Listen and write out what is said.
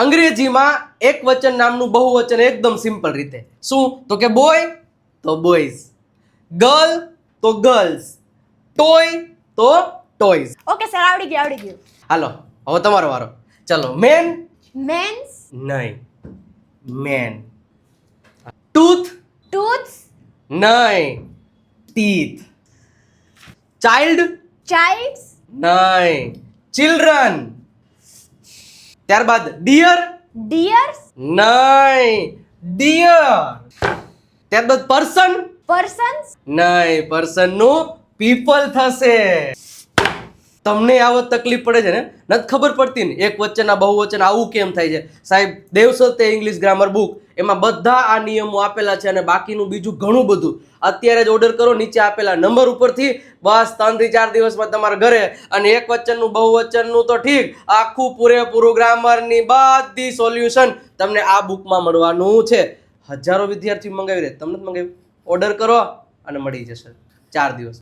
અંગ્રેજીમાં એક વચન નામનું બહુવચન એકદમ સિમ્પલ રીતે. શું? તો કે બોય તો બોયઝ, ગર્લ તો ગર્લ્સ, ટોય તો ટોયઝ. ઓકે સર, આવડી ગયું. હાલો હવે તમારો વારો. ચલો. મેન મેન્સ, નહીં, મેન. ટૂથ ટૂથ્સ, નહીં, ટીથ. ચાઇલ્ડ ચાઇલ્ડ્સ, નહીં, ચિલ્ડ્રન. ત્યારબાદ ડિયર ડિયર્સ, નહીં, ડિયર. ત્યારબાદ પર્સન પર્સન્સ, નહીં, પર્સન નું પીપલ થશે. તમને આવો તકલીફ પડે છે ને, નથી ખબર પડતી ને એક વચન આ બહુવચન આવું કેમ થાય છે. સાહેબ દેવસતે ઇંગ્લિશ ગ્રામર બુક એમાં બધા આ નિયમો આપેલા છે અને બાકીનું બીજું ઘણું બધું અત્યારે જ ઓર્ડર કરો નીચે આપેલા નંબર ઉપરથી. બસ 3 થી 4 દિવસમાં તમારા ઘરે અને એક વચનનું બહુવચનનું તો ઠીક, આખું પૂરેપૂરું ગ્રામરની બધી સોલ્યુશન તમને આ બુકમાં મળવાનું છે. હજારો વિદ્યાર્થીઓ મંગાવી રહે, તમને જ મંગાવ્યું. ઓર્ડર કરો અને મળી જશે 4 દિવસ.